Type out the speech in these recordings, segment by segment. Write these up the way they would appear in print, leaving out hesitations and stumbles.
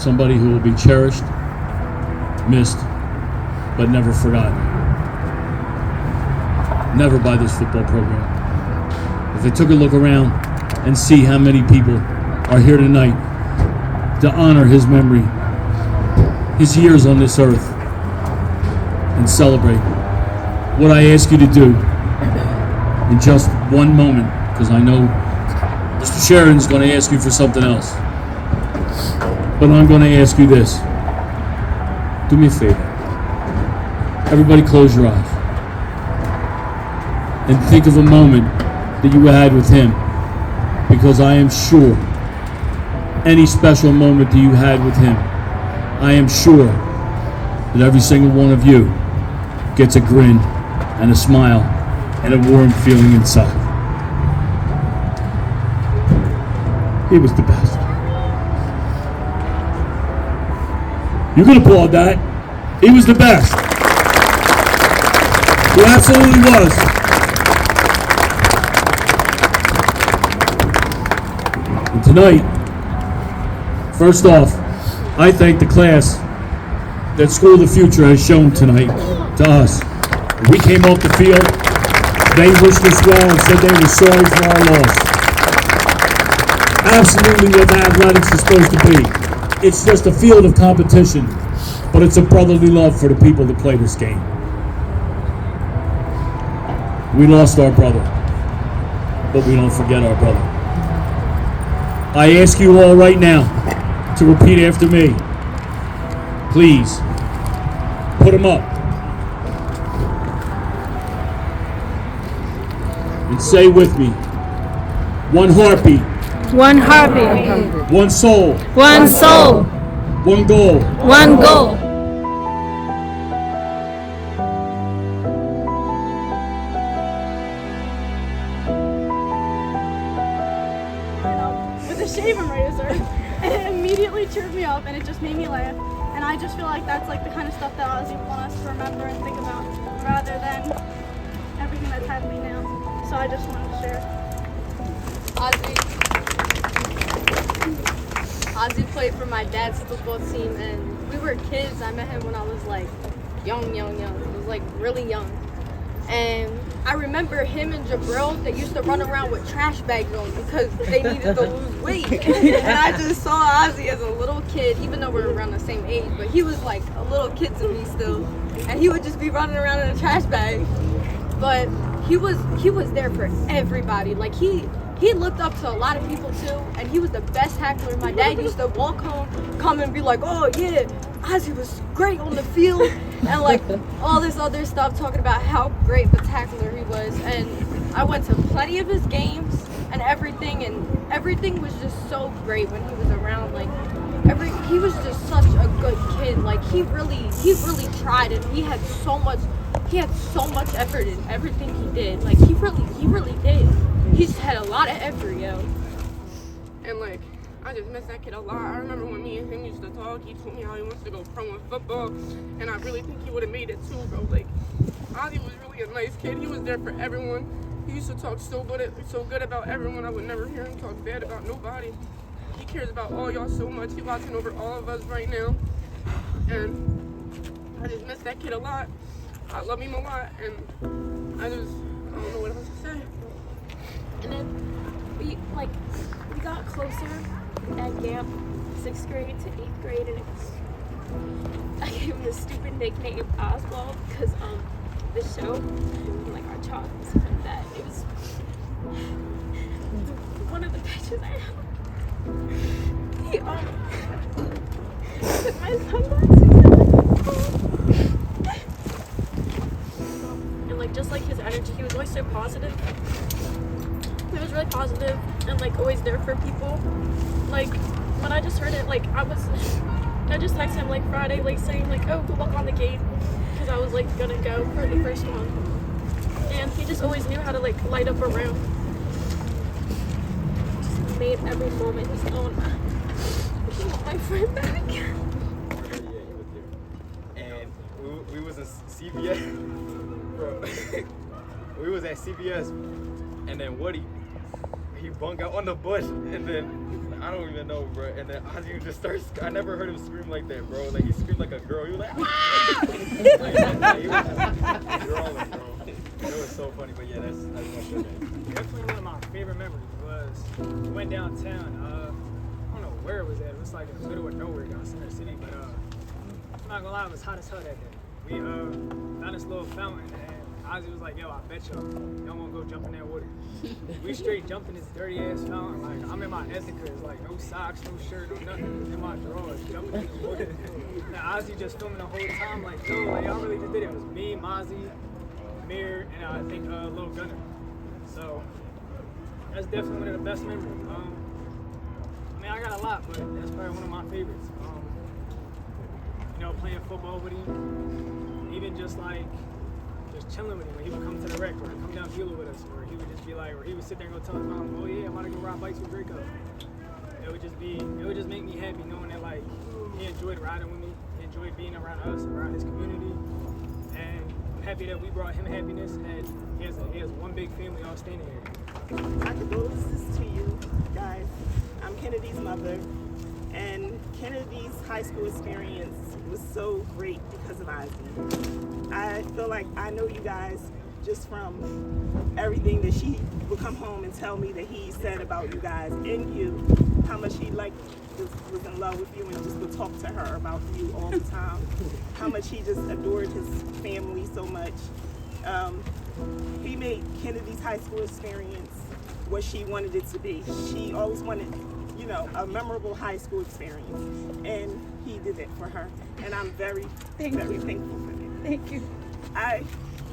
Somebody who will be cherished, missed, but never forgotten. Never by this football program. If they took a look around and see how many people are here tonight to honor his memory, his years on this earth, and celebrate. What I ask you to do in just one moment, because I know Mr. Sheridan's going to ask you for something else, but I'm going to ask you this. Do me a favor. Everybody close your eyes and think of a moment that you had with him, because I am sure any special moment that you had with him, I am sure that every single one of you gets a grin and a smile and a warm feeling inside. He was the best. You can applaud that. He was the best. He absolutely was. And tonight, first off, I thank the class that School of the Future has shown tonight to us. We came off the field, they wished us well and said they were sorry for our loss. Absolutely what athletics is supposed to be. It's just a field of competition, but it's a brotherly love for the people that play this game. We lost our brother, but we don't forget our brother. I ask you all right now to repeat after me. Please, put him up. And say with me, one heartbeat. One heartbeat. One soul. One soul. One goal. One goal. With a shaving razor, and it immediately cheered me up, and it just made me laugh. And I just feel like that's like the kind of stuff that Ozzy would want us to remember and think about, rather than everything that's happening now. So I just wanted to share. Ozzy played for my dad's football team, and we were kids. I met him when I was like young. It was like really young. And I remember him and Jabril, they used to run around with trash bags on because they needed to lose weight. And I just saw Ozzy as a little kid, even though we're around the same age, but he was like a little kid to me still. And he would just be running around in a trash bag. But he was there for everybody. Like he looked up to a lot of people too, and he was the best tackler. My dad used to walk home, come and be like, oh yeah, Ozzy was great on the field, and like all this other stuff, talking about how great of a tackler he was. And I went to plenty of his games and everything was just so great when he was around. Like he was just such a good kid. Like he really tried, and he had so much effort in everything he did. Like he really did. He just had a lot of effort, yo. And like, I just miss that kid a lot. I remember when me and him used to talk, he told me how he wants to go pro in football, and I really think he would have made it too, bro. Like, Ozzy was really a nice kid. He was there for everyone. He used to talk so good about everyone. I would never hear him talk bad about nobody. He cares about all y'all so much. He's watching over all of us right now. And I just miss that kid a lot. I love him a lot, and I don't know what else to say. And then we got closer at camp, 6th grade to 8th grade, and I gave him this stupid nickname Oswald because the show, like our chalk and stuff like that. It was one of the pictures I have. He took my sunglasses and like just like his energy, he was always so positive. He was really positive and like always there for people. Like when I just heard it, like I just texted him like Friday, like saying like, oh, good luck on the game, because I was like gonna go for the first one. And he just always knew how to like light up a room. Just made every moment his own. He want my friend back. Yeah, he was there. And we was in CVS. Bro, we was at CVS, and then Woody, he bunk out on the bus, and then I don't even know, bro. And then Ozzy would just start. I never heard him scream like that, bro. Like he screamed like a girl. He was like, ah! Like, he was just drawing, bro. It was so funny, but yeah, that's my favorite. Definitely one of my favorite memories was we went downtown. I don't know where it was at. It was like in the middle of nowhere down Center City, but I'm not gonna lie, it was hot as hell that day. We found this little fountain, and Ozzy was like, "Yo, I bet y'all want to go jump in that water." We straight jumped in this dirty ass fountain. Like I'm in my Ethicas, like no socks, no shirt, no nothing, in my drawers, jumping in the water. And Ozzy just filming the whole time, like, "Yo, like y'all really just did it." It was me, Ozzy, Mir, and I think Lil Gunner. So that's definitely one of the best memories. I mean, I got a lot, but that's probably one of my favorites. You know, playing football with him, even just chilling with him when he would come to the rec or come down Gila with us, or he would just be like, or he would sit there and go tell his mom, "Oh yeah, I'm gonna go ride bikes with Draco." It would just make me happy knowing that like he enjoyed riding with me, he enjoyed being around us, around his community, and I'm happy that we brought him happiness, and he has one big family all standing here. My condolences to you guys. I'm Kennedy's mother, and Kennedy's high school experience was so great because of Ozzy. I feel like I know you guys just from everything that she would come home and tell me that he said about you guys and you, how much he was in love with you and just would talk to her about you all the time, how much he just adored his family so much. He made Kennedy's high school experience what she wanted it to be. She always wanted, you know, a memorable high school experience, and he did it for her, and I'm very thankful for it. Thank you. I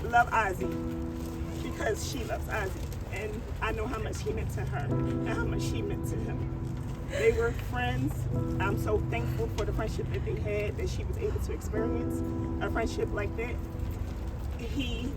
love Ozzy because she loves Ozzy, and I know how much he meant to her and how much she meant to him. They were friends. I'm so thankful for the friendship that they had, that she was able to experience a friendship like that. He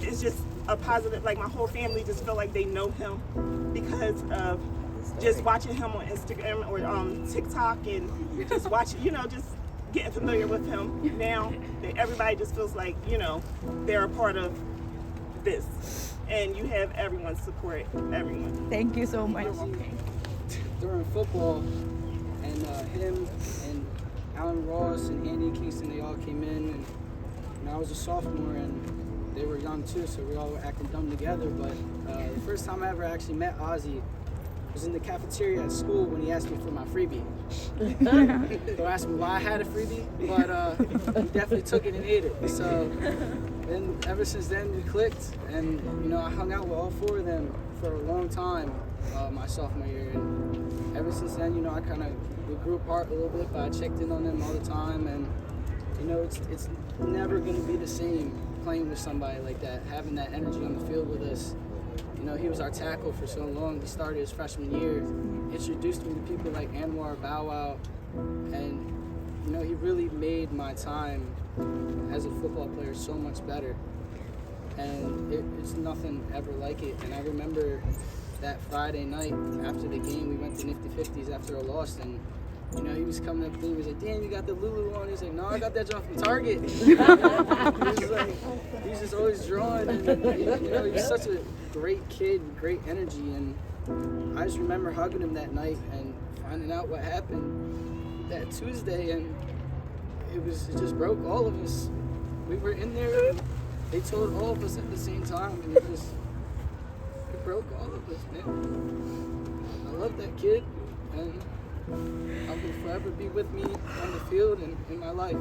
is just a positive, like my whole family just feel like they know him because of just watching him on Instagram or TikTok and just watching, you know, just getting familiar with him now that everybody just feels like, you know, they're a part of this. And you have everyone's support, everyone. Thank you so much. During football, and him and Alan Ross and Andy Kingston, they all came in, and I was a sophomore and they were young too, so we all were acting dumb together. But the first time I ever actually met Ozzy was in the cafeteria at school when he asked me for my freebie. Don't ask me why I had a freebie, but he definitely took it and ate it. So, and ever since then we clicked, and you know I hung out with all four of them for a long time my sophomore year, and ever since then, you know, we grew apart a little bit, but I checked in on them all the time, and you know it's never gonna be the same playing with somebody like that, having that energy on the field with us. You know, he was our tackle for so long. He started his freshman year, introduced me to people like Anwar, Bow Wow, and you know, he really made my time as a football player so much better. And it's nothing ever like it. And I remember that Friday night after the game, we went to Nifty 50s after a loss, and you know, he was coming up to me, he was like, "Damn, you got the Lulu on." He's like, "No, I got that jump from Target." He was like, he's just always drawing, and you know, he's such a great kid, great energy. And I just remember hugging him that night and finding out what happened that Tuesday, and it just broke all of us. We were in there, and they told all of us at the same time, and it broke all of us, man. I love that kid, and I will forever be with me on the field and in my life.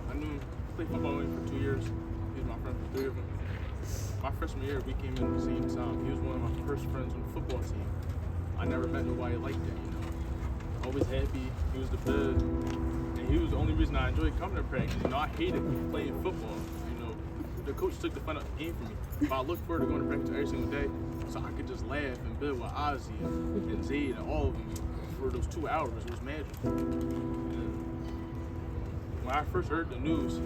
I knew him, played football with him for 2 years. He was my friend for 3 of them. My freshman year, we came in at the same time. He was one of my first friends on the football team. I never met nobody like that, you know. Always happy, he was the best. And he was the only reason I enjoyed coming to practice. You know, I hated playing football. You know, the coach took the fun out of the game for me. But I looked forward to going to practice every single day, so I could just laugh and build with Ozzy and Zayd and all of them for those 2 hours. It was magic. And when I first heard the news,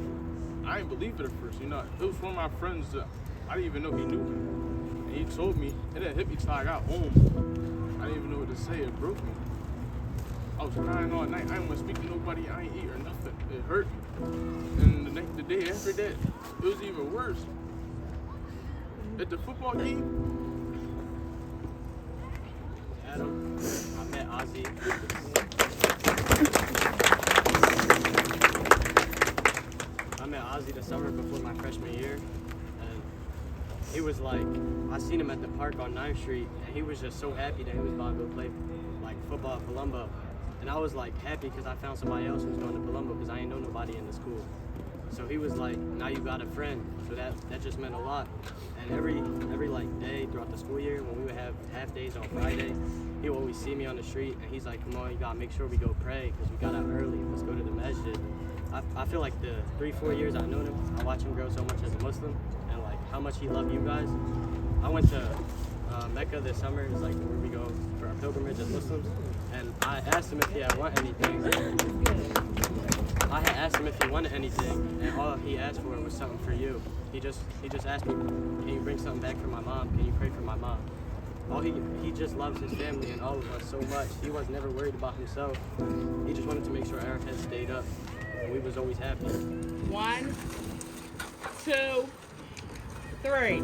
I didn't believe it at first. You know, it was one of my friends that I didn't even know he knew me. And he told me, it had hit me till I got home. I didn't even know what to say. It broke me. I was crying all night. I didn't want to speak to nobody. I ain't eat or nothing. It hurt me. And the day after that, it was even worse. At the football game, met him. I met Ozzy. I met Ozzy the summer before my freshman year, and he was like, I seen him at the park on 9th Street, and he was just so happy that he was about to go play like football at Palumbo. And I was like happy because I found somebody else who was going to Palumbo because I ain't know nobody in the school. So he was like, now you got a friend. So that just meant a lot. And every like day throughout the school year, when we would have half days on Friday, he would always see me on the street, and he's like, come on, you gotta make sure we go pray because we got out early. Let's go to the masjid. I feel like the 3-4 years I've known him, I watch him grow so much as a Muslim, and like how much he loved you guys. I went to Mecca this summer. It's like where we go for our pilgrimage as Muslims, and I asked him if he had wanted anything. I had asked him if he wanted anything, and all he asked for was something for you. He just asked me, can you bring something back for my mom? Can you pray for my mom? He just loves his family and all of us so much. He was never worried about himself. He just wanted to make sure our heads stayed up, and we was always happy. 1, 2, 3.